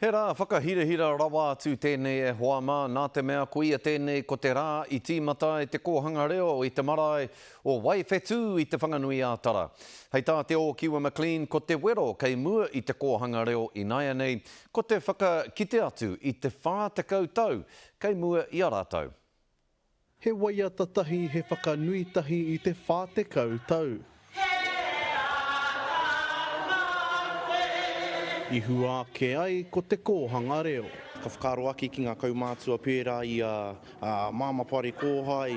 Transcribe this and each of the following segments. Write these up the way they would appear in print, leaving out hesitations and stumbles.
He rā, whakahirahira rawa atu tēnei e hoama, nā te mea kuia tēnei ko te rā i tīmata e te kōhanga reo i te marae o Waifetū i te whanganui a Tara. Hei tā te o Kiwa McLean ko te wero kei mua i te kōhanga reo i naia nei, ko te whakakite atu i te whātekau tau, kei mua i a rātau. He waiata tahi he whakanui tahi i te whātekau tau. I hua ke ai ko te kōhanga reo. Ka whakaro aki ki ngā kaumātua pērā i a Māma Pare Kōhai,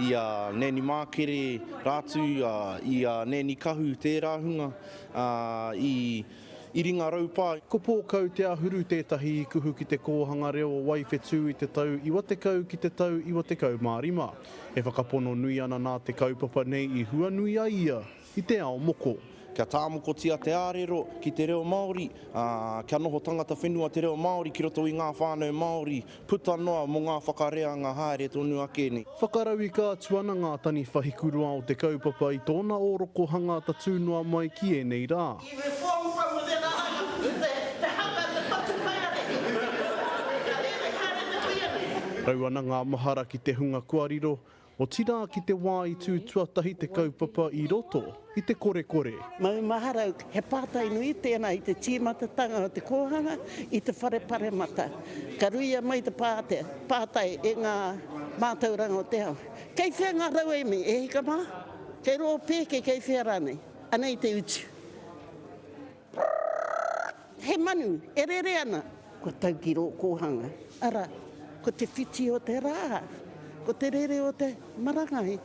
i a Neni Mākere rātu, i a Neni Kahu tērā hunga, i ringa raupā. Ko pōkau te ahuru tētahi i kuhu ki te kōhanga reo o Waifetū i te tau Iwatekau ki te tau Iwatekau Mārima. He whakapono nui ana nā te kaupapa nei i hua nui a ia i te ao moko. Kia tāmokotia te ārero ki te reo Māori, kia noho tangata whenua te reo Māori ki roto i ngā whānau Māori, puta noa mo ngā whakareanga haere tonu ake ni. Whakarau i ka tuana ngā tani whahikurua o te kaupapa i tōna oroko hangata tūnoa mai ki e nei rā. Rau ana ngā mahara ki te hunga kuariro, o tira ki te wā i tū tuatahi te kaupapa i roto, i te kore. Mau mahara, he pātai nui tēnā i te tīmatatanga o te kōhanga, i te whare mata. Ka ruia mai te pātai e ngā mātauranga o te ao. Kei whea ngā rau e me, e hika mā? Kei roa pēke kei whea rānei, anei te utu. He manu, e rere ana, ko tau ki ro kōhanga. Ara, ko te whiti o te rā. Ko te rere o te marangai.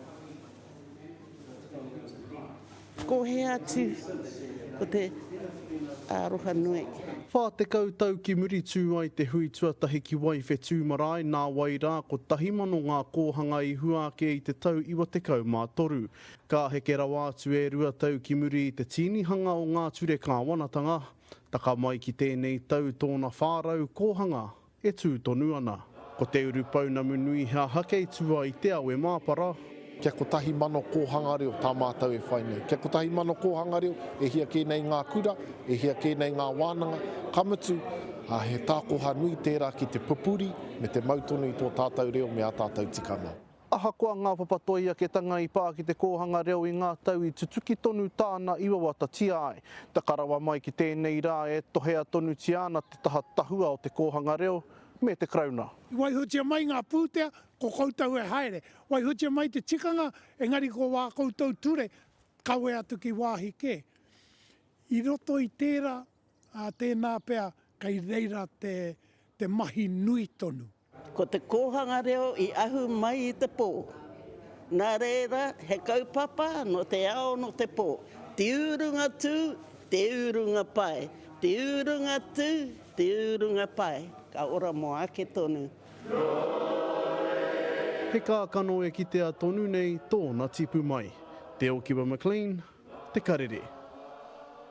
Ko he atu, ko te āroha nui. Whātekau tau ki muri tū ai te hui tuatahi ki Waifetū marae, nā wai rā ko tahimano ngā kōhanga i hua ake i te tau Iwatekau mā toru. Ka heke rawa atu e rua tau ki muri i te tīnihanga o ngā ture kāwanatanga. Taka mai ki tēnei tau tōna whārau kōhanga e tū tonu ana. Ko te uru paunamu nui hea hakei tua i te au e māpara. Kia ko tahi mano kōhanga reo tā mātau e whainei. Kia ko tahi mano kōhanga reo e hia kēnei ngā kura, e hia kēnei ngā wānanga, kamutu, he tākoha nui tērā ki te pupuri, me te mautonu i tō tātou reo me a tātou tikanga. Ahakoa ngā papatoia ke tanga i pā ki te kōhanga reo i ngā tau i tutuki tonu tāna iwawata tiai. Takarawa mai ki tēnei rā e tohea tonu tiana te taha tahua o te kōhanga reo, me te krauna. Waihutia mai ngā pūtea, ko koutou e haere. Waihutia mai te tikanga, engari ko wā koutou ture, kaue atu ki wāhi ke. I roto i tērā, tēnā pēr, kei reira te mahi nui tonu. Ko te kōhanga reo i ahu mai i te pō. Nā reira, he kaupapa no te ao no te pō. Te urunga tū, te urunga pai. Te urunga tū, te urunga pai. Ka ora mo ake tonu. He kākano e kitea tonu nei tōna tipu mai. Te o Kiwa McLean, te karere.